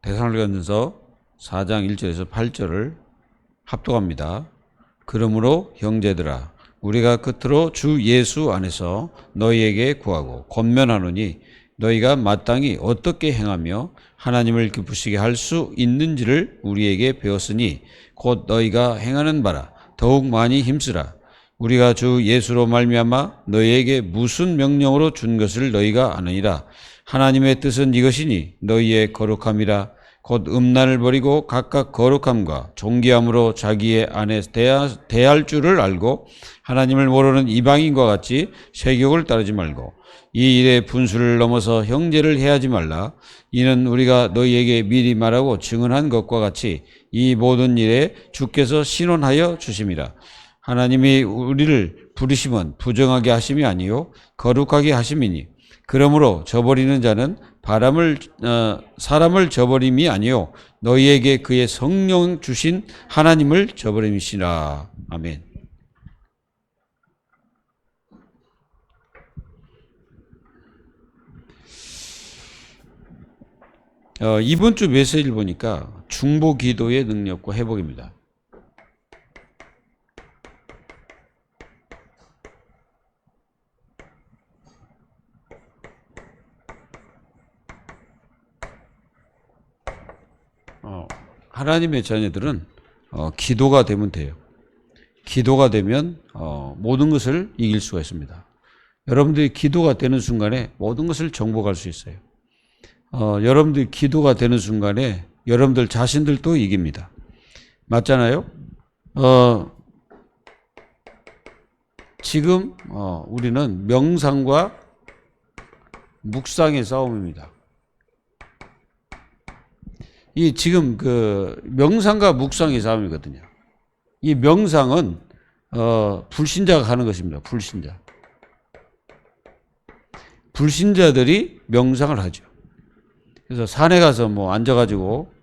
데살로니가전서 4장 1절에서 8절을 합독합니다. 그러므로 형제들아 우리가 끝으로 주 예수 안에서 너희에게 구하고 권면하노니 너희가 마땅히 어떻게 행하며 하나님을 기쁘시게 할 수 있는지를 우리에게 배웠으니 곧 너희가 행하는 바라 더욱 많이 힘쓰라. 우리가 주 예수로 말미암아 너희에게 무슨 명령으로 준 것을 너희가 아느니라. 하나님의 뜻은 이것이니 너희의 거룩함이라. 곧 음란을 버리고 각각 거룩함과 존귀함으로 자기의 아내 대할 줄을 알고 하나님을 모르는 이방인과 같이 세욕을 따르지 말고 이 일의 분수를 넘어서 형제를 해하지 말라. 이는 우리가 너희에게 미리 말하고 증언한 것과 같이 이 모든 일에 주께서 신원하여 주심이라. 하나님이 우리를 부르심은 부정하게 하심이 아니요 거룩하게 하심이니 그러므로 저버리는 자는 사람을 저버림이 아니요 너희에게 그의 성령 주신 하나님을 저버림이시라. 아멘. 이번 주 메시지를 보니까 중보 기도의 능력과 회복입니다. 하나님의 자녀들은 기도가 되면 돼요. 기도가 되면 모든 것을 이길 수가 있습니다. 여러분들이 기도가 되는 순간에 모든 것을 정복할 수 있어요. 여러분들이 기도가 되는 순간에 여러분들 자신들도 이깁니다. 맞잖아요? 지금 우리는 명상과 묵상의 싸움입니다. 이 지금 그 명상과 묵상의 싸움이거든요. 이 명상은 불신자가 하는 것입니다. 불신자들이 명상을 하죠. 그래서 산에 가서 뭐 앉아가지고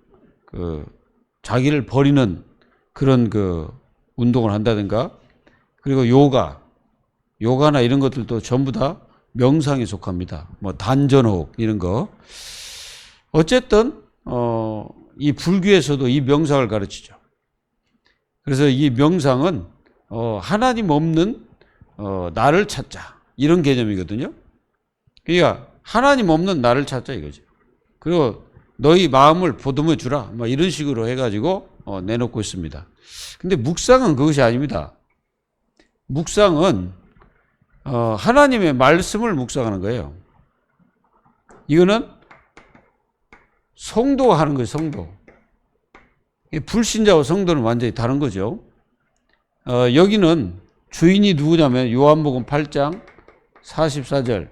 그 자기를 버리는 그런 그 운동을 한다든가, 그리고 요가나 이런 것들도 전부 다 명상에 속합니다. 뭐 단전호흡 이런 거. 어쨌든 이 불교에서도 이 명상을 가르치죠. 그래서 이 명상은 하나님 없는 나를 찾자 이런 개념이거든요. 그러니까 하나님 없는 나를 찾자 이거죠. 그리고 너희 마음을 보듬어 주라 뭐 이런 식으로 해가지고 내놓고 있습니다. 근데 묵상은 그것이 아닙니다. 묵상은 하나님의 말씀을 묵상하는 거예요. 이거는 성도가 하는 거예요. 성도. 불신자와 성도는 완전히 다른 거죠. 여기는 주인이 누구냐면 요한복음 8장 44절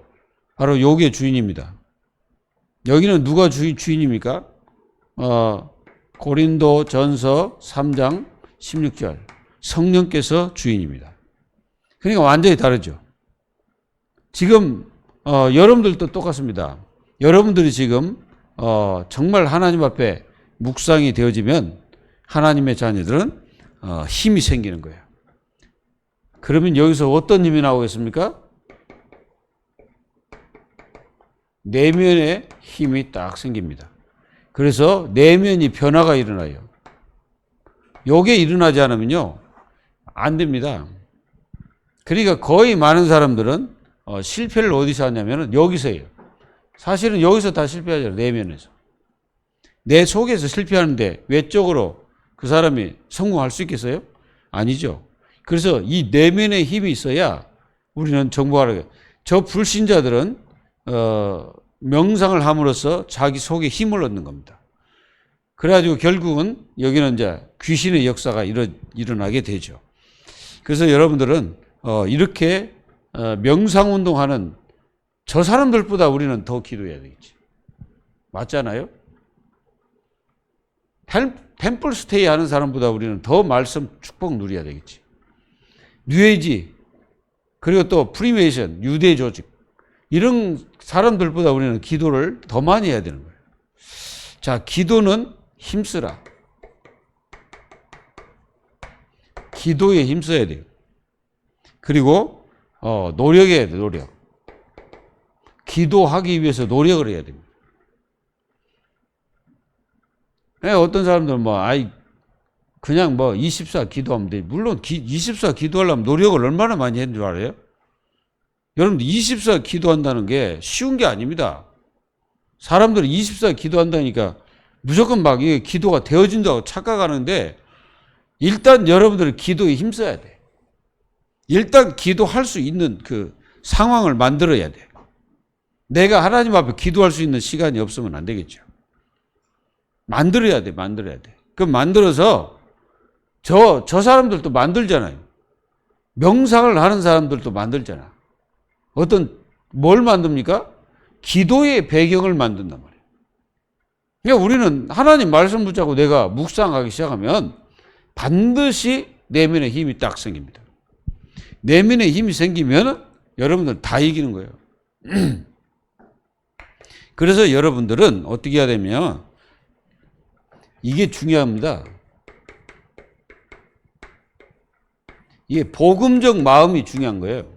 바로 요게 주인입니다. 여기는 누가 주인입니까? 고린도 전서 3장 16절 성령께서 주인입니다. 그러니까 완전히 다르죠. 지금 여러분들도 똑같습니다. 여러분들이 지금 정말 하나님 앞에 묵상이 되어지면 하나님의 자녀들은 힘이 생기는 거예요. 그러면 여기서 어떤 힘이 나오겠습니까? 내면에 힘이 딱 생깁니다. 그래서 내면이 변화가 일어나요. 요게 일어나지 않으면요 안 됩니다. 그러니까 거의 많은 사람들은 실패를 어디서 하냐면 여기서 해요. 사실은 여기서 다 실패하잖아요. 내면에서. 내 속에서 실패하는데 외적으로 그 사람이 성공할 수 있겠어요? 아니죠. 그래서 이 내면에 힘이 있어야 우리는 정복하라고 해요. 저 불신자들은 명상을 함으로써 자기 속에 힘을 얻는 겁니다. 그래가지고 결국은 여기는 이제 귀신의 역사가 일어나게 되죠. 그래서 여러분들은 이렇게 명상운동하는 저 사람들보다 우리는 더 기도해야 되겠지. 맞잖아요? 템플 스테이 하는 사람보다 우리는 더 말씀 축복 누려야 되겠지. 뉴에이지, 그리고 또 프리메이션, 유대 조직, 이런 사람들보다 우리는 기도를 더 많이 해야 되는 거예요. 자, 기도는 힘쓰라. 기도에 힘써야 돼요. 그리고 노력해야 돼요. 노력. 기도하기 위해서 노력을 해야 됩니다. 어떤 사람들은 그냥 24 기도하면 돼. 물론 24 기도하려면 노력을 얼마나 많이 했는 줄 알아요? 여러분들 24 기도한다는 게 쉬운 게 아닙니다. 사람들은 24 기도한다니까 무조건 이게 기도가 되어진다고 착각하는데, 일단 여러분들은 기도에 힘써야 돼. 일단 기도할 수 있는 그 상황을 만들어야 돼. 내가 하나님 앞에 기도할 수 있는 시간이 없으면 안 되겠죠. 만들어야 돼. 그럼 만들어서 저 사람들도 만들잖아요. 명상을 하는 사람들도 만들잖아. 뭘 만듭니까? 기도의 배경을 만든단 말이에요. 그러니까 우리는 하나님 말씀 붙잡고 내가 묵상하기 시작하면 반드시 내면의 힘이 딱 생깁니다. 내면의 힘이 생기면 여러분들 다 이기는 거예요. 그래서 여러분들은 어떻게 해야 되면, 이게 중요합니다. 이게 복음적 마음이 중요한 거예요.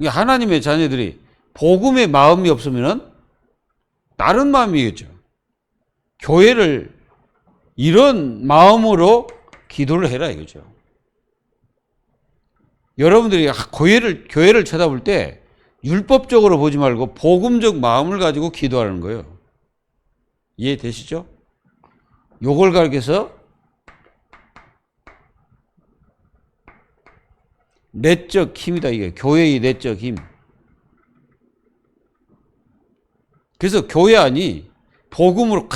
하나님의 자녀들이 복음의 마음이 없으면 다른 마음이겠죠. 교회를 이런 마음으로 기도를 해라 이거죠. 여러분들이 교회를 쳐다볼 때 율법적으로 보지 말고 복음적 마음을 가지고 기도하는 거예요. 이해되시죠? 요걸 가르쳐서 내적 힘이다. 이게 교회의 내적 힘. 그래서 교회 안이 복음으로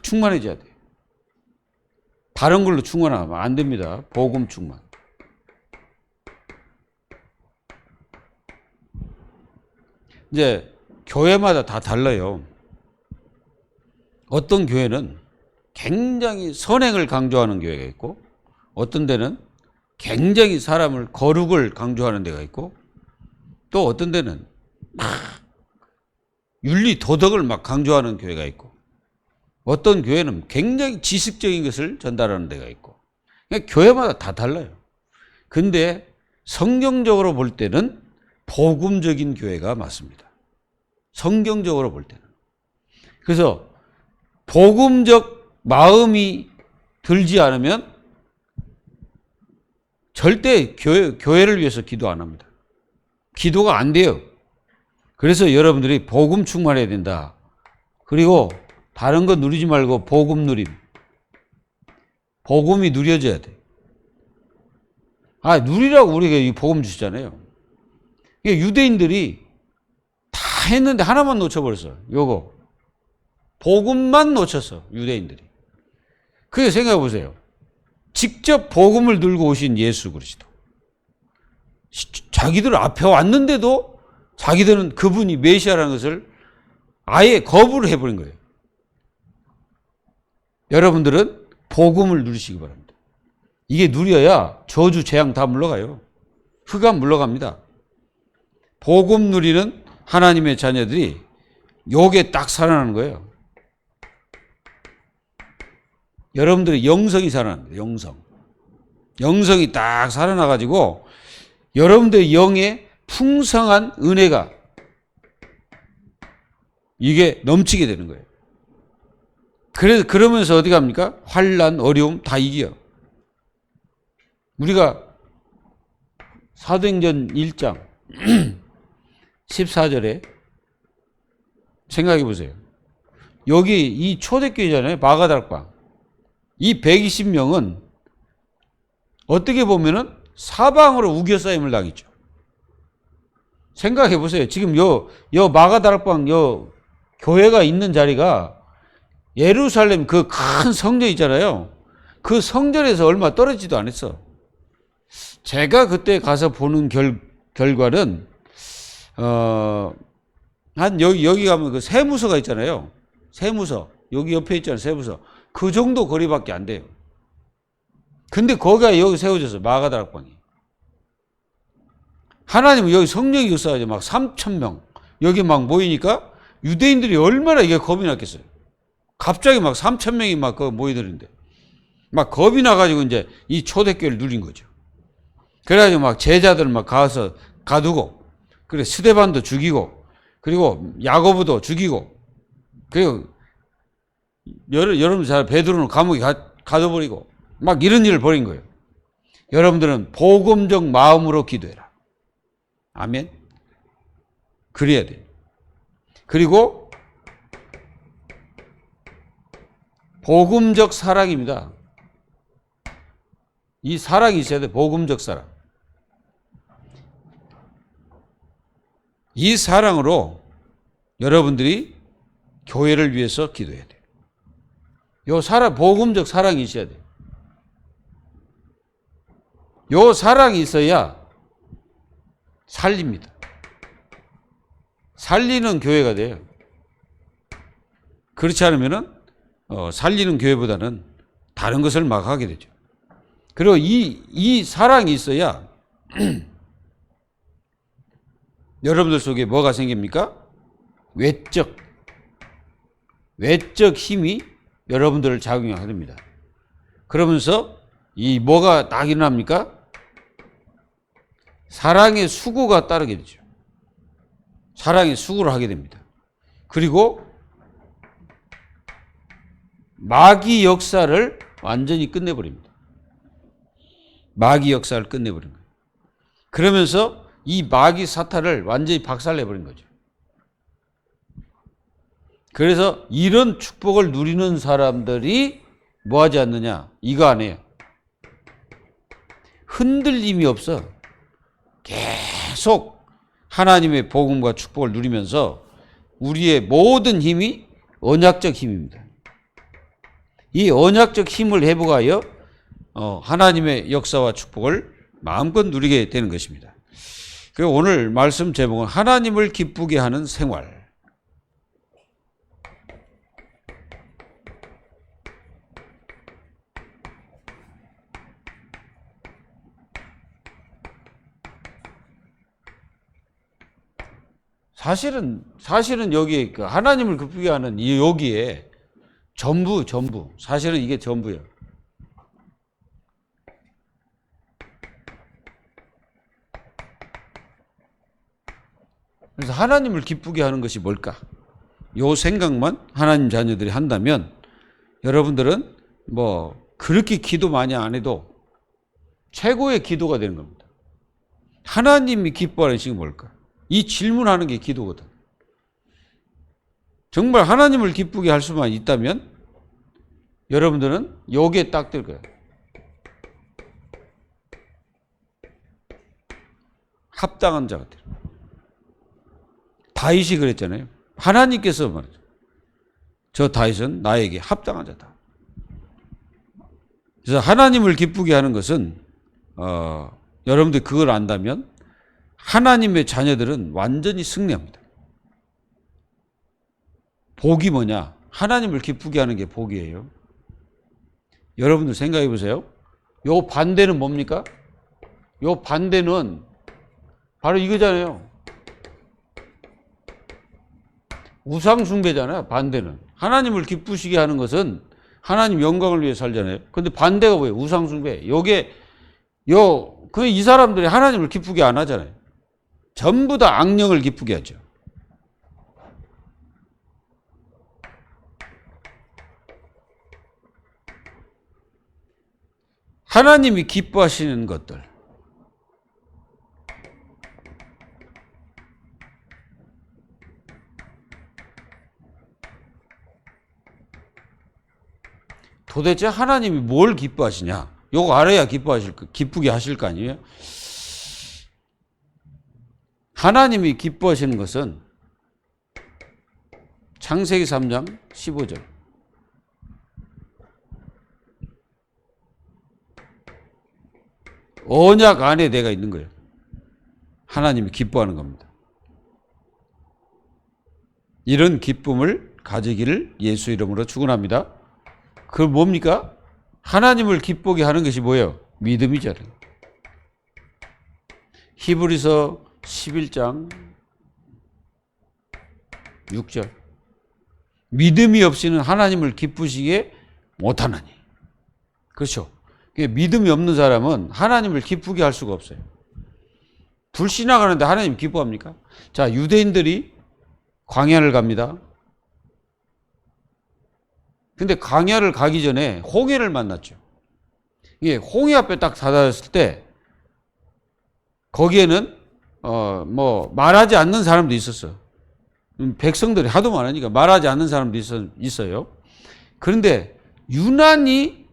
충만해져야 돼. 다른 걸로 충만하면 안 됩니다. 복음 충만. 이제 교회마다 다 달라요. 어떤 교회는 굉장히 선행을 강조하는 교회가 있고, 어떤 데는 굉장히 거룩을 강조하는 데가 있고, 또 어떤 데는 윤리 도덕을 강조하는 교회가 있고, 어떤 교회는 굉장히 지식적인 것을 전달하는 데가 있고, 그러니까 교회마다 다 달라요. 근데 성경적으로 볼 때는 복음적인 교회가 맞습니다. 성경적으로 볼 때는. 그래서 복음적 마음이 들지 않으면 절대 교회를 위해서 기도 안 합니다. 기도가 안 돼요. 그래서 여러분들이 복음 충만해야 된다. 그리고 다른 거 누리지 말고 복음 누림. 복음이 누려져야 돼. 누리라고 우리가 이 복음 주시잖아요. 유대인들이 다 했는데 하나만 놓쳐버렸어. 요거. 복음만 놓쳤어. 유대인들이. 그게 생각해 보세요. 직접 복음을 들고 오신 예수 그리스도. 자기들 앞에 왔는데도 자기들은 그분이 메시아라는 것을 아예 거부를 해버린 거예요. 여러분들은 복음을 누리시기 바랍니다. 이게 누려야 저주 재앙 다 물러가요. 흑암 물러갑니다. 복음 누리는 하나님의 자녀들이 요게 딱 살아나는 거예요. 여러분들의 영성이 살아납니다. 영성이 딱 살아나가지고 여러분들의 영에 풍성한 은혜가 이게 넘치게 되는 거예요. 그러면서 어디 갑니까? 환난, 어려움 다 이겨. 우리가 사도행전 1장 14절에 생각해 보세요. 여기 이 초대교회잖아요. 마가다락방. 이 120명은 어떻게 보면은 사방으로 우겨싸임을 당했죠. 생각해 보세요. 지금 요 마가다락방 교회가 있는 자리가 예루살렘 그 큰 성전 있잖아요. 그 성전에서 얼마 떨어지지도 않았어. 제가 그때 가서 보는 결과는 여기 가면 그 세무서가 있잖아요. 세무서 여기 옆에 있잖아요. 세무서 그 정도 거리밖에 안 돼요. 근데 거기가 여기 세워져서 마가다락방이. 하나님은 여기 성령이 역사하죠. 3,000명 여기 모이니까 유대인들이 얼마나 이게 겁이 났겠어요. 갑자기 3,000명이 거기 모이들는데 겁이 나가지고 이제 이 초대교회를 누린 거죠. 그래가지고 제자들 가서 가두고, 그래 스데반도 죽이고, 그리고 야고보도 죽이고, 그리고 여러분 잘 베드로는 감옥에 가둬버리고 막 이런 일을 벌인 거예요. 여러분들은 복음적 마음으로 기도해라. 아멘. 그래야 돼요. 그리고 복음적 사랑입니다. 이 사랑이 있어야 돼. 복음적 사랑. 이 사랑으로 여러분들이 교회를 위해서 기도해야 돼요. 요 사랑, 복음적 사랑이 있어야 돼요. 요 사랑이 있어야 살립니다. 살리는 교회가 돼요. 그렇지 않으면은 살리는 교회보다는 다른 것을 막 하게 되죠. 그리고 이 사랑이 있어야 여러분들 속에 뭐가 생깁니까? 외적 힘이 여러분들을 작용하게 됩니다. 그러면서 이 뭐가 딱 일어납니까? 사랑의 수고가 따르게 되죠. 사랑의 수고를 하게 됩니다. 그리고 마귀 역사를 완전히 끝내버립니다. 마귀 역사를 끝내버린 거예요. 그러면서 이 마귀 사탄을 완전히 박살내버린 거죠. 그래서 이런 축복을 누리는 사람들이 뭐 하지 않느냐? 이거 안 해요. 흔들림이 없어. 계속 하나님의 복음과 축복을 누리면서 우리의 모든 힘이 언약적 힘입니다. 이 언약적 힘을 회복하여 하나님의 역사와 축복을 마음껏 누리게 되는 것입니다. 그리고 오늘 말씀 제목은 하나님을 기쁘게 하는 생활. 사실은 여기에 하나님을 기쁘게 하는 이 여기에 전부 사실은 이게 전부예요. 그래서 하나님을 기쁘게 하는 것이 뭘까? 요 생각만 하나님 자녀들이 한다면 여러분들은 뭐 그렇게 기도 많이 안 해도 최고의 기도가 되는 겁니다. 하나님이 기뻐하는 것이 뭘까? 이 질문하는 게 기도거든. 정말 하나님을 기쁘게 할 수만 있다면 여러분들은 여기에 딱 들 거예요. 합당한 자 같아요. 다윗이 그랬잖아요. 하나님께서 말이죠. 저 다윗은 나에게 합당한 자다. 그래서 하나님을 기쁘게 하는 것은 여러분들이 그걸 안다면 하나님의 자녀들은 완전히 승리합니다. 복이 뭐냐? 하나님을 기쁘게 하는 게 복이에요. 여러분들 생각해 보세요. 요 반대는 뭡니까? 요 반대는 바로 이거잖아요. 우상숭배잖아요. 반대는. 하나님을 기쁘시게 하는 것은 하나님 영광을 위해 살잖아요. 근데 반대가 뭐예요? 우상숭배. 이 사람들이 하나님을 기쁘게 안 하잖아요. 전부 다 악령을 기쁘게 하죠. 하나님이 기뻐하시는 것들. 도대체 하나님이 뭘 기뻐하시냐? 요거 알아야 기쁘게 하실 거 아니에요? 하나님이 기뻐하시는 것은 창세기 3장 15절. 언약 안에 내가 있는 거예요. 하나님이 기뻐하는 겁니다. 이런 기쁨을 가지기를 예수 이름으로 축원합니다. 그 뭡니까? 하나님을 기쁘게 하는 것이 뭐예요? 믿음이잖아요. 히브리서 11장 6절. 믿음이 없이는 하나님을 기쁘시게 못하나니. 그렇죠. 믿음이 없는 사람은 하나님을 기쁘게 할 수가 없어요. 불신앙하는데 하나님 기뻐합니까? 자, 유대인들이 광야를 갑니다. 근데 광야를 가기 전에 홍해를 만났죠. 이게 홍해 앞에 딱 다다랐을 때 거기에는 뭐 말하지 않는 사람도 있었어. 백성들이 하도 많으니까 말하지 않는 사람도 있어요. 그런데 유난히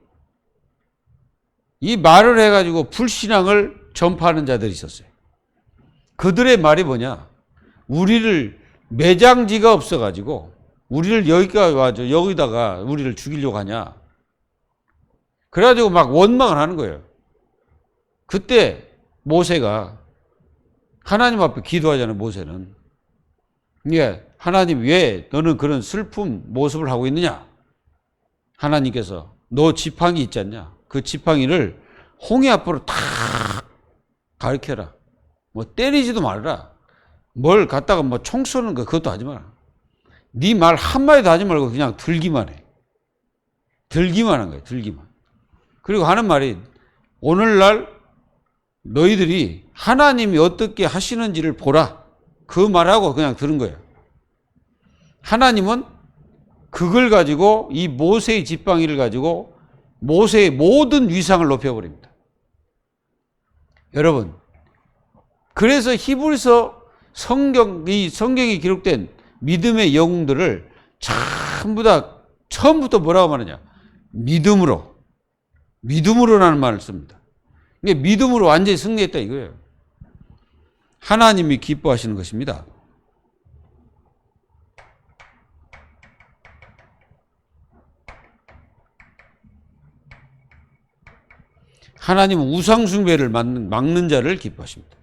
이 말을 해가지고 불신앙을 전파하는 자들이 있었어요. 그들의 말이 뭐냐? 우리를 매장지가 없어가지고 우리를 여기다가 우리를 죽이려고 하냐? 그래가지고 막 원망을 하는 거예요. 그때 모세가 하나님 앞에 기도하잖아요. 모세는. 예, 하나님 왜 너는 그런 슬픈 모습을 하고 있느냐? 하나님께서 너 지팡이 있지 않냐? 그 지팡이를 홍해 앞으로 탁 가리켜라. 뭐 때리지도 말라. 뭘 갖다가 뭐 총 쏘는 거 그것도 하지 마라. 네 말 한마디도 하지 말고 그냥 들기만 해. 들기만 한 거야. 들기만. 그리고 하는 말이 오늘날 너희들이 하나님이 어떻게 하시는지를 보라. 그 말하고 그냥 들은 거예요. 하나님은 그걸 가지고 이 모세의 지팡이를 가지고 모세의 모든 위상을 높여버립니다. 여러분, 그래서 히브리서 성경에 기록된 믿음의 영웅들을 전부 다 처음부터 뭐라고 말하냐? 믿음으로라는 말을 씁니다. 이게 믿음으로 완전히 승리했다 이거예요. 하나님이 기뻐하시는 것입니다. 하나님은 우상숭배를 막는 자를 기뻐하십니다.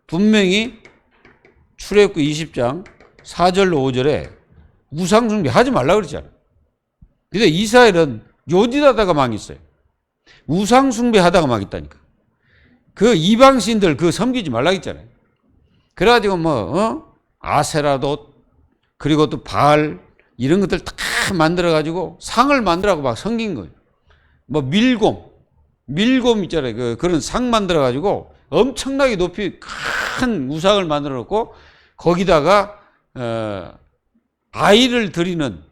분명히 출애굽기 20장 4절로 5절에 우상숭배 하지 말라고 그랬잖아요. 근데 이스라엘은 요짓하다가 망했어요. 우상숭배 하다가 망했다니까. 그 이방신들 그 섬기지 말라고 했잖아요. 그래가지고 아세라도 그리고 또 바알 이런 것들 다 만들어가지고 상을 만들라고 막 섬긴 거예요. 뭐 밀곰 있잖아요. 그런 상 만들어가지고 엄청나게 높이 큰 우상을 만들어 놓고 거기다가 아이를 드리는,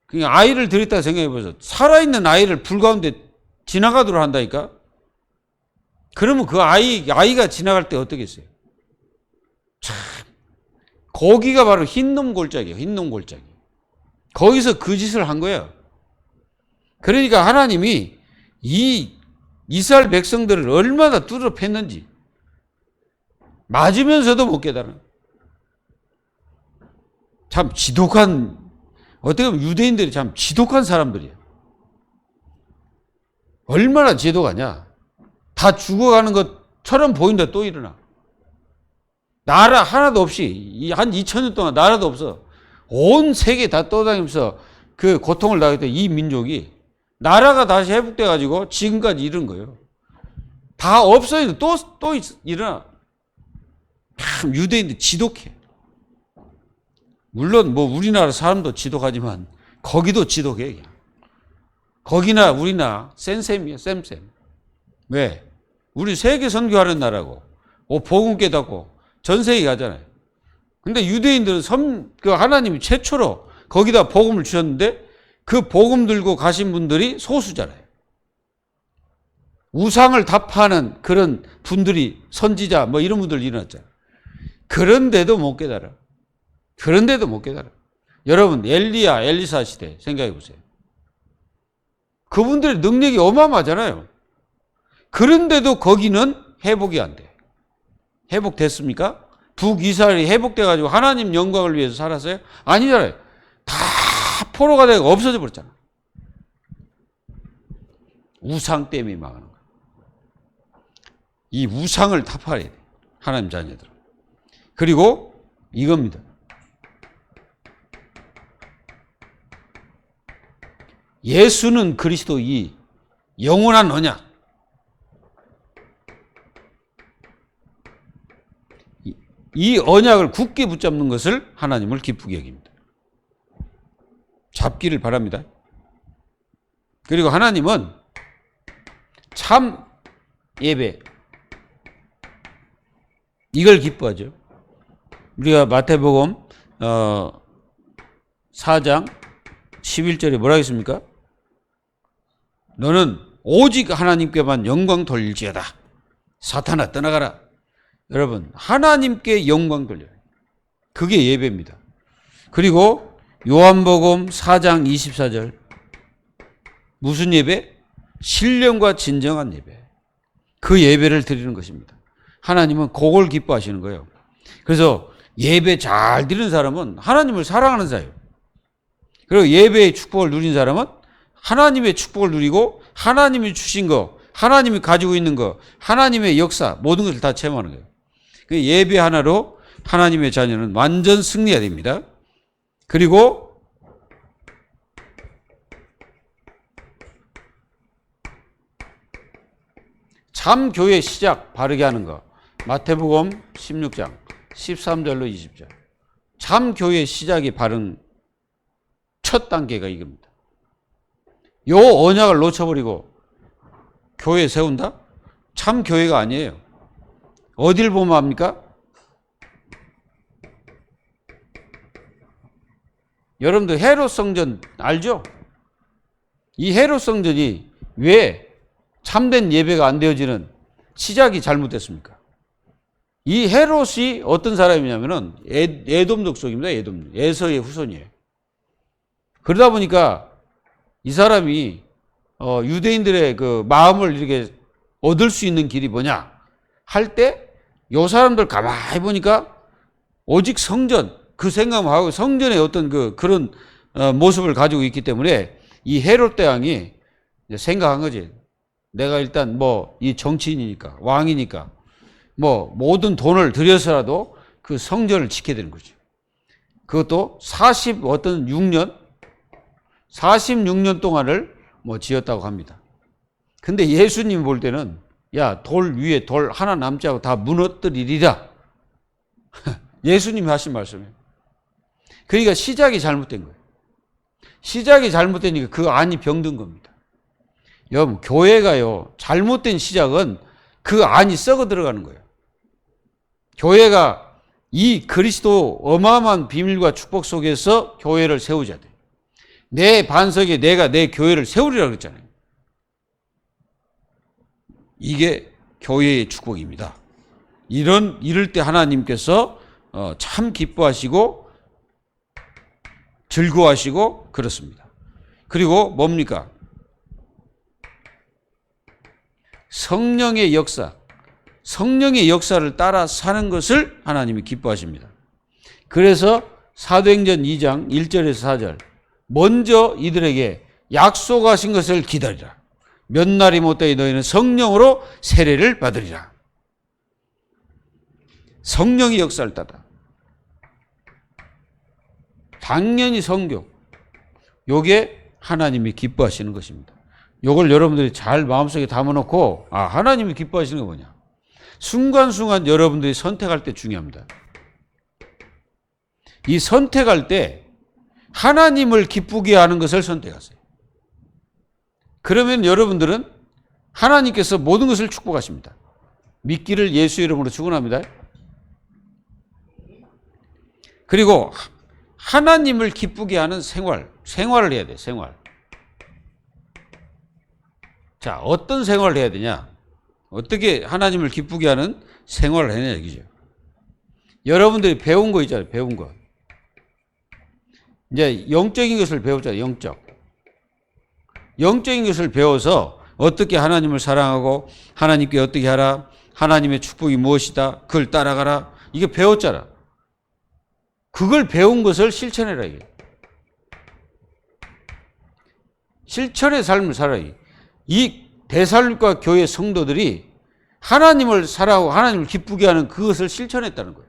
그냥 아이를 드렸다 생각해 보세요. 살아있는 아이를 불 가운데 지나가도록 한다니까? 그러면 그 아이가 지나갈 때 어떻겠어요? 참, 거기가 바로 흰놈 골짜기예요. 흰놈 골짜기. 거기서 그 짓을 한 거예요. 그러니까 하나님이 이 이스라엘 백성들을 얼마나 뚫어 팼는지 맞으면서도 못 깨달아. 참 지독한, 어떻게 보면 유대인들이 참 지독한 사람들이에요. 얼마나 지독하냐. 다 죽어가는 것처럼 보인다 또 일어나. 나라 하나도 없이 한 2000년 동안 나라도 없어. 온 세계 다 떠다니면서 그 고통을 당했던 이 민족이 나라가 다시 회복돼가지고 지금까지 이런 거예요. 다 없어요. 또 일어나. 참 유대인들 지독해. 물론 뭐 우리나라 사람도 지독하지만 거기도 지독해. 그냥. 거기나 우리나 쌤이야 쌤. 왜? 우리 세계 선교하는 나라고 복음 깨닫고 전 세계 가잖아요. 근데 유대인들은 그 하나님이 최초로 거기다 복음을 주셨는데 그 복음 들고 가신 분들이 소수잖아요. 우상을 답하는 그런 분들이 선지자 뭐 이런 분들 일어났잖아요. 그런데도 못 깨달아. 여러분 엘리사 시대 생각해 보세요. 그분들의 능력이 어마어마하잖아요. 그런데도 거기는 회복이 안 돼. 회복됐습니까? 북이스라엘이 회복돼가지고 하나님 영광을 위해서 살았어요? 아니잖아요. 다 포로가 되고 없어져 버렸잖아. 우상 때문에 망하는 거야. 이 우상을 타파해야 돼. 하나님 자녀들. 그리고 이겁니다. 예수는 그리스도 이 영원한 언약. 이 언약을 굳게 붙잡는 것을 하나님을 기쁘게 여깁니다. 잡기를 바랍니다. 그리고 하나님은 참 예배, 이걸 기뻐하죠. 우리가 마태복음 4장 11절에 뭐라 했습니까? 너는 오직 하나님께만 영광 돌릴지어다. 사탄아 떠나가라. 여러분, 하나님께 영광 돌려요. 그게 예배입니다. 그리고 요한복음 4장 24절 무슨 예배? 신령과 진정한 예배. 그 예배를 드리는 것입니다. 하나님은 그걸 기뻐하시는 거예요. 그래서 예배 잘 드리는 사람은 하나님을 사랑하는 자예요. 그리고 예배의 축복을 누린 사람은 하나님의 축복을 누리고 하나님이 주신 거, 하나님이 가지고 있는 거, 하나님의 역사 모든 것을 다 체험하는 거예요. 예배 하나로 하나님의 자녀는 완전 승리해야 됩니다. 그리고 참 교회 시작 바르게 하는 거. 마태복음 16장 13절로 20절. 참 교회 시작이 바른 첫 단계가 이겁니다. 요 언약을 놓쳐버리고 교회 세운다? 참 교회가 아니에요. 어딜 보면 합니까? 여러분들 헤롯 성전 알죠? 이 헤롯 성전이 왜 참된 예배가 안 되어지는 시작이 잘못됐습니까? 이 헤롯이 어떤 사람이냐면은 에돔 족속입니다. 에돔. 에서의 후손이에요. 그러다 보니까 이 사람이 유대인들의 그 마음을 이렇게 얻을 수 있는 길이 뭐냐 할 때 요 사람들 가만히 보니까 오직 성전 그 생각만 하고 성전의 어떤 그런 모습을 가지고 있기 때문에 이 헤롯 대왕이 생각한 거지. 내가 일단 뭐 이 정치인이니까 왕이니까 뭐 모든 돈을 들여서라도 그 성전을 지켜야 되는 거죠. 그것도 46년 동안을 뭐 지었다고 합니다. 근데 예수님 볼 때는 야, 돌 위에 돌 하나 남지 않고 다 무너뜨리리라. 예수님이 하신 말씀이에요. 그러니까 시작이 잘못된 거예요. 시작이 잘못되니까 그 안이 병든 겁니다. 여러분, 교회가요, 잘못된 시작은 그 안이 썩어 들어가는 거예요. 교회가 이 그리스도 어마어마한 비밀과 축복 속에서 교회를 세우자 돼. 내 반석에 내가 내 교회를 세우리라 그랬잖아요. 이게 교회의 축복입니다. 이럴 때 하나님께서 참 기뻐하시고 즐거워하시고 그렇습니다. 그리고 뭡니까? 성령의 역사를 따라 사는 것을 하나님이 기뻐하십니다. 그래서 사도행전 2장 1절에서 4절 먼저 이들에게 약속하신 것을 기다리라. 몇 날이 못되이 너희는 성령으로 세례를 받으리라. 성령의 역사를 따라. 당연히 성경. 요게 하나님이 기뻐하시는 것입니다. 요걸 여러분들이 잘 마음속에 담아놓고 하나님이 기뻐하시는 게 뭐냐. 순간순간 여러분들이 선택할 때 중요합니다. 이 선택할 때 하나님을 기쁘게 하는 것을 선택하세요. 그러면 여러분들은 하나님께서 모든 것을 축복하십니다. 믿기를 예수 이름으로 축원합니다. 그리고 하나님을 기쁘게 하는 생활을 해야 돼요. 생활. 자, 어떤 생활을 해야 되냐? 어떻게 하나님을 기쁘게 하는 생활을 해야 되냐 이거죠. 여러분들이 배운 거 있잖아요. 배운 거. 이제 영적인 것을 배웠잖아요. 영적인 것을 배워서 어떻게 하나님을 사랑하고 하나님께 어떻게 하라, 하나님의 축복이 무엇이다, 그걸 따라가라. 이게 배웠잖아. 그걸 배운 것을 실천해라 이게. 실천의 삶을 살아야 해. 이 데살로니가 교회 성도들이 하나님을 사랑하고 하나님을 기쁘게 하는 그것을 실천했다는 거예요.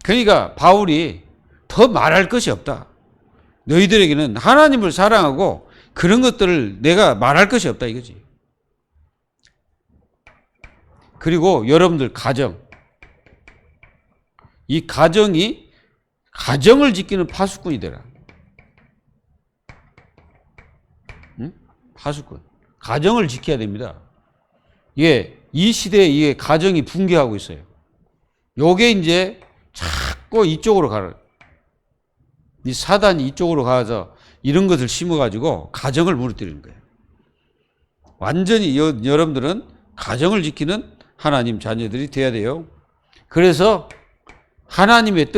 그러니까 바울이 더 말할 것이 없다. 너희들에게는 하나님을 사랑하고 그런 것들을 내가 말할 것이 없다 이거지. 그리고 여러분들 이 가정을 지키는 파수꾼이 되라. 응? 파수꾼. 가정을 지켜야 됩니다. 이 시대에 이게 가정이 붕괴하고 있어요. 요게 이제 자꾸 이쪽으로 가라. 이 사단이 이쪽으로 가서 이런 것을 심어가지고 가정을 무너뜨리는 거예요. 완전히 여러분들은 가정을 지키는 하나님 자녀들이 돼야 돼요. 그래서 하나님의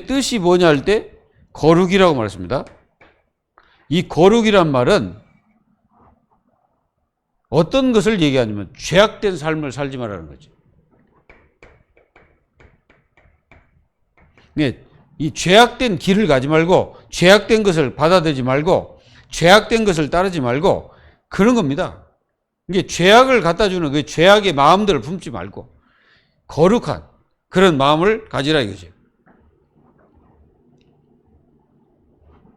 뜻이 뭐냐 할 때 거룩이라고 말했습니다. 이 거룩이란 말은 어떤 것을 얘기하냐면 죄악된 삶을 살지 말라는 거지. 이 죄악된 길을 가지 말고 죄악된 것을 받아들이지 말고 죄악된 것을 따르지 말고 그런 겁니다. 이게 죄악을 갖다 주는 그 죄악의 마음들을 품지 말고 거룩한 그런 마음을 가지라 이거죠.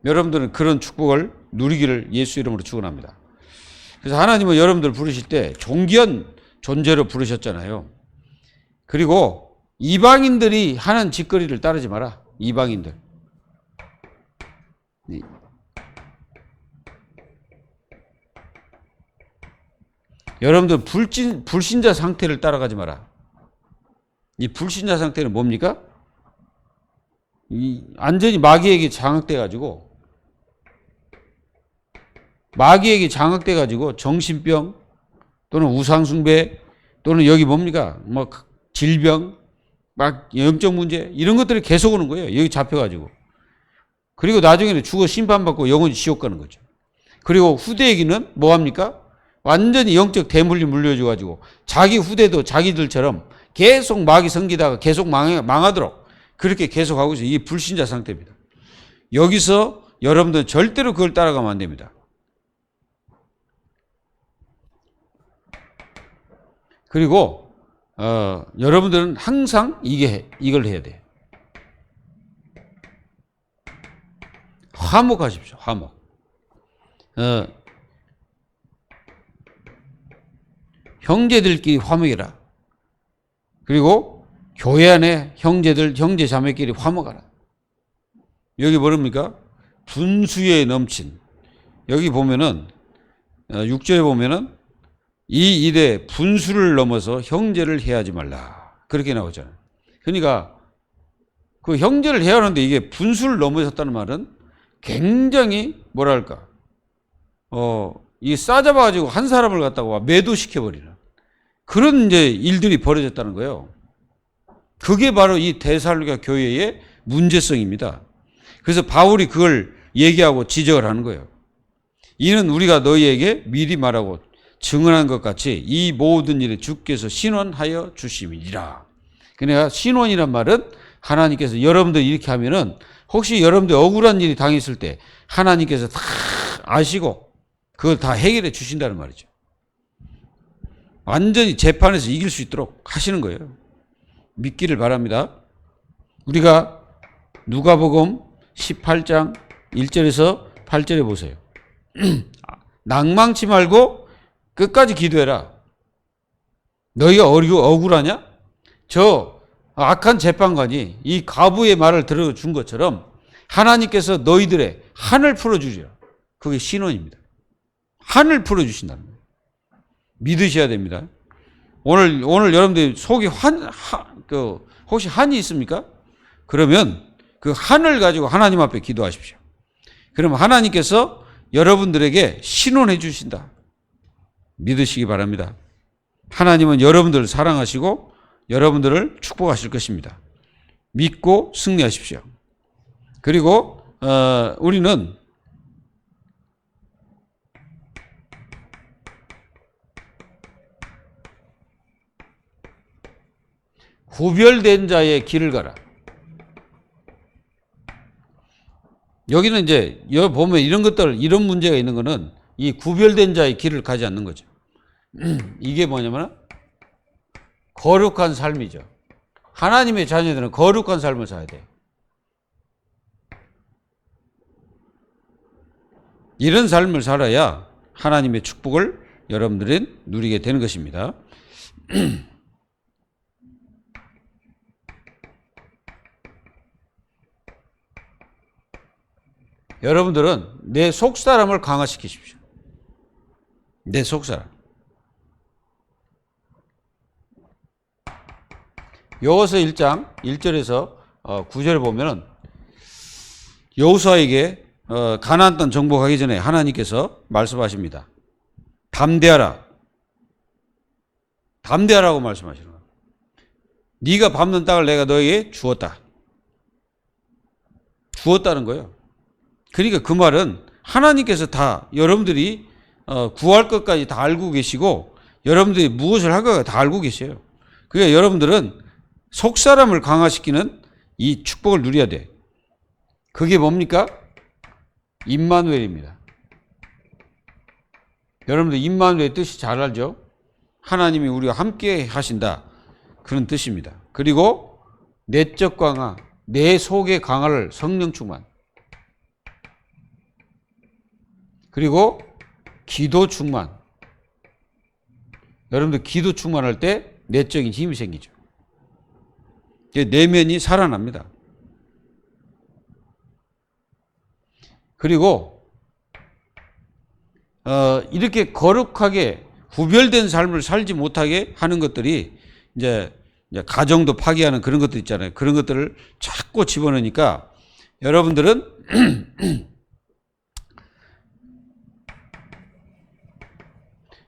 여러분들은 그런 축복을 누리기를 예수 이름으로 축원합니다. 그래서 하나님은 여러분들 부르실 때 존귀한 존재로 부르셨잖아요. 그리고 이방인들이 하는 짓거리를 따르지 마라. 이방인들. 여러분들 불신자 상태를 따라가지 마라. 이 불신자 상태는 뭡니까? 완전히 마귀에게 장악돼가지고 정신병 또는 우상숭배 또는 여기 뭡니까? 뭐 질병, 막 영적 문제 이런 것들이 계속 오는 거예요. 여기 잡혀가지고. 그리고 나중에는 죽어 심판받고 영원히 지옥 가는 거죠. 그리고 후대에게는 뭐합니까? 완전히 영적 대물림 물려줘가지고 자기 후대도 자기들처럼 계속 마귀 섬기다가 계속 망하도록 그렇게 계속 하고 있어요. 이게 불신자 상태입니다. 여기서 여러분들 절대로 그걸 따라가면 안 됩니다. 그리고 여러분들은 항상 이걸 해야 돼요. 화목하십시오. 화목. 형제들끼리 화목해라. 그리고 교회 안에 형제 자매끼리 화목하라. 여기 뭐랍니까? 분수에 넘친. 여기 보면은 6절에 보면은 이 일에 분수를 넘어서 형제를 해하지 말라. 그렇게 나오잖아요. 그러니까 그 형제를 해야 하는데 이게 분수를 넘어섰다는 말은 굉장히 뭐랄까 이 싸잡아가지고 한 사람을 갖다가 매도시켜버리는 그런 이제 일들이 벌어졌다는 거예요. 그게 바로 이 데살로니가 교회의 문제성입니다. 그래서 바울이 그걸 얘기하고 지적을 하는 거예요. 이는 우리가 너희에게 미리 말하고 증언한 것 같이 이 모든 일에 주께서 신원하여 주심이니라. 그러니까 신원이란 말은 하나님께서 여러분들 이렇게 하면은 혹시 여러분들 억울한 일이 당했을 때 하나님께서 다 아시고 그걸 다 해결해 주신다는 말이죠. 완전히 재판에서 이길 수 있도록 하시는 거예요. 믿기를 바랍니다. 우리가 누가복음 18장 1절에서 8절에 보세요. 낭망치 말고 끝까지 기도해라. 너희가 억울하냐? 저 악한 재판관이 이 과부의 말을 들어준 것처럼 하나님께서 너희들의 한을 풀어주리라. 그게 신원입니다. 한을 풀어주신다는 거예요. 믿으셔야 됩니다. 오늘 여러분들 속에 혹시 한이 있습니까? 그러면 그 한을 가지고 하나님 앞에 기도하십시오. 그러면 하나님께서 여러분들에게 신원해 주신다. 믿으시기 바랍니다. 하나님은 여러분들을 사랑하시고 여러분들을 축복하실 것입니다. 믿고 승리하십시오. 그리고 우리는 구별된 자의 길을 가라. 여기는 이제 여기 보면 이런 문제가 있는 거는 이 구별된 자의 길을 가지 않는 거죠. 이게 뭐냐면 거룩한 삶이죠. 하나님의 자녀들은 거룩한 삶을 살아야 돼요. 이런 삶을 살아야 하나님의 축복을 여러분들은 누리게 되는 것입니다. 여러분들은 내 속사람을 강화시키십시오. 내 속사람. 요거서 1장 1절에서 9절에 보면은 여호수아에게 가나안 땅 정복하기 전에 하나님께서 말씀하십니다. 담대하라. 담대하라고 말씀하시는 거예요. 네가 밟는 땅을 내가 너에게 주었다. 주었다는 거예요. 그러니까 그 말은 하나님께서 다 여러분들이 구할 것까지 다 알고 계시고 여러분들이 무엇을 할 것까지 다 알고 계세요. 그러니까 여러분들은 속사람을 강화시키는 이 축복을 누려야 돼. 그게 뭡니까? 임마누엘입니다. 여러분들 임마누엘의 뜻이 잘 알죠? 하나님이 우리와 함께 하신다. 그런 뜻입니다. 그리고 내적 강화, 내 속의 강화를 성령 충만. 그리고 기도 충만. 여러분들 기도 충만할 때 내적인 힘이 생기죠. 내면이 살아납니다. 그리고 이렇게 거룩하게 구별된 삶을 살지 못하게 하는 것들이 이제 가정도 파괴하는 그런 것들 있잖아요. 그런 것들을 자꾸 집어넣으니까 여러분들은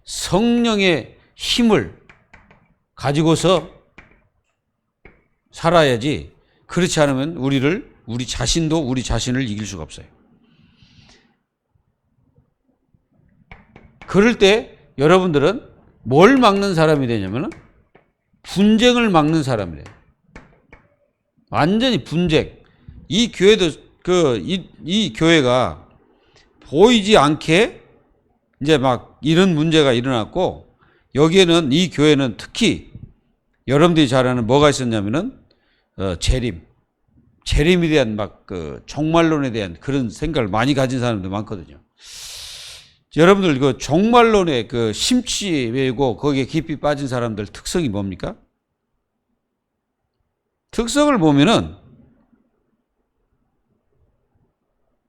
성령의 힘을 가지고서 살아야지, 그렇지 않으면 우리 자신도 우리 자신을 이길 수가 없어요. 그럴 때 여러분들은 뭘 막는 사람이 되냐면 분쟁을 막는 사람이 돼요. 완전히 분쟁. 이 교회도 이 교회가 보이지 않게 이제 막 이런 문제가 일어났고, 여기에는 이 교회는 특히 여러분들이 잘 아는 뭐가 있었냐면은 재림에 대한 막 종말론에 대한 그런 생각을 많이 가진 사람들 많거든요. 여러분들 그 종말론에 심취 외고 거기에 깊이 빠진 사람들 특성이 뭡니까? 특성을 보면은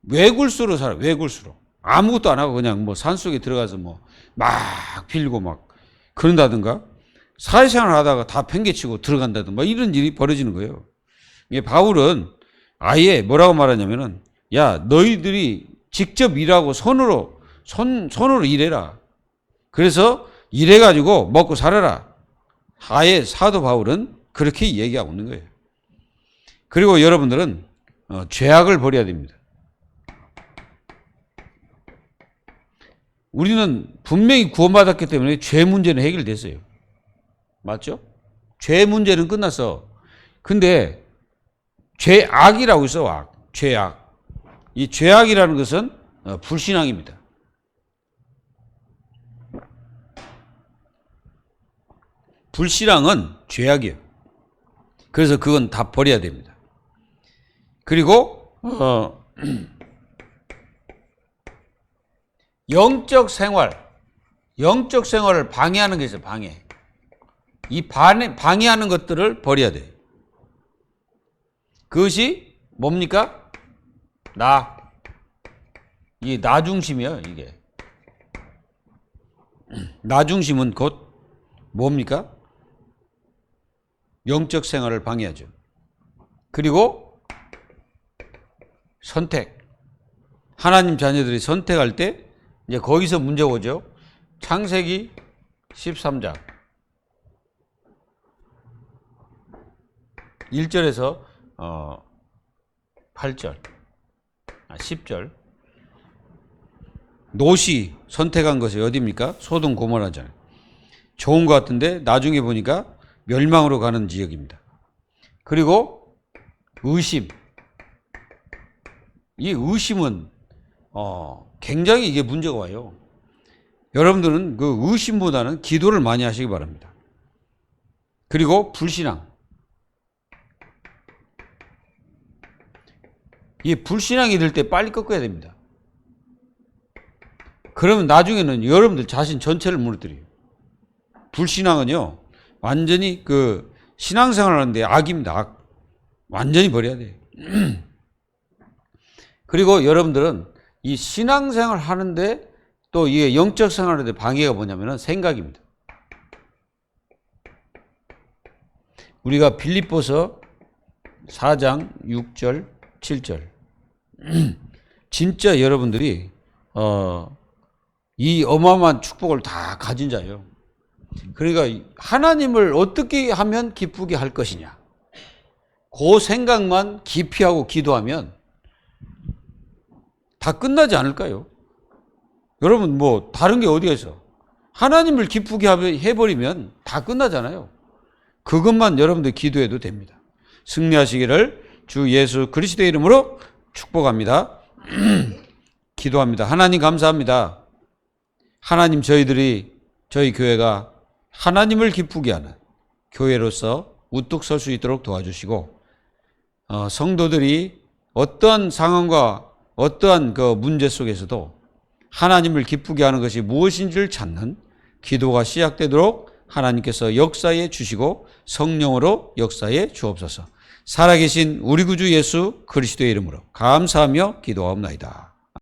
외굴수로 살아. 외굴수로. 아무것도 안 하고 그냥 뭐 산속에 들어가서 뭐 막 빌고 막 그런다든가, 사회생활 하다가 다 팽개치고 들어간다든가 이런 일이 벌어지는 거예요. 바울은 아예 뭐라고 말하냐면은, 야, 너희들이 직접 일하고 손으로 일해라. 그래서 일해가지고 먹고 살아라. 아예 사도 바울은 그렇게 얘기하고 있는 거예요. 그리고 여러분들은 죄악을 버려야 됩니다. 우리는 분명히 구원받았기 때문에 죄 문제는 해결됐어요. 맞죠? 죄 문제는 끝났어. 근데 죄악이라고 있어. 악. 죄악. 이 죄악이라는 것은 불신앙입니다. 불신앙은 죄악이에요. 그래서 그건 다 버려야 됩니다. 그리고 영적 생활을 방해하는 게 있어요. 방해. 이 방해하는 것들을 버려야 돼요. 그것이 뭡니까? 이게 나 중심이에요. 이게 나 중심은 곧 뭡니까? 영적 생활을 방해하죠. 그리고 선택. 하나님 자녀들이 선택할 때 이제 거기서 문제가 오죠. 창세기 13장 1절에서 8절, 10절. 롯이 선택한 것이 어디입니까? 소돔 고모라잖아요. 좋은 것 같은데 나중에 보니까 멸망으로 가는 지역입니다. 그리고 의심. 이 의심은 굉장히 이게 문제가 와요. 여러분들은 그 의심보다는 기도를 많이 하시기 바랍니다. 그리고 불신앙. 이 불신앙이 될 때 빨리 꺾어야 됩니다. 그러면 나중에는 여러분들 자신 전체를 무너뜨려요. 불신앙은요, 완전히 신앙생활 하는데 악입니다. 악. 완전히 버려야 돼요. 그리고 여러분들은 이 신앙생활 하는데 또 이게 영적 생활하는데 방해가 뭐냐면은 생각입니다. 우리가 빌립보서 4장 6절 7절 진짜 여러분들이 이 어마어마한 축복을 다 가진 자예요. 그러니까 하나님을 어떻게 하면 기쁘게 할 것이냐, 그 생각만 깊이 하고 기도하면 다 끝나지 않을까요? 여러분 뭐 다른 게 어디가 있어? 하나님을 기쁘게 해버리면 다 끝나잖아요. 그것만 여러분들 기도해도 됩니다. 승리하시기를 주 예수 그리스도의 이름으로 축복합니다. 기도합니다. 하나님 감사합니다. 하나님, 저희 교회가 하나님을 기쁘게 하는 교회로서 우뚝 설 수 있도록 도와주시고, 성도들이 어떠한 상황과 어떠한 그 문제 속에서도 하나님을 기쁘게 하는 것이 무엇인지를 찾는 기도가 시작되도록 하나님께서 역사해 주시고 성령으로 역사해 주옵소서. 살아계신 우리 구주 예수 그리스도의 이름으로 감사하며 기도하옵나이다.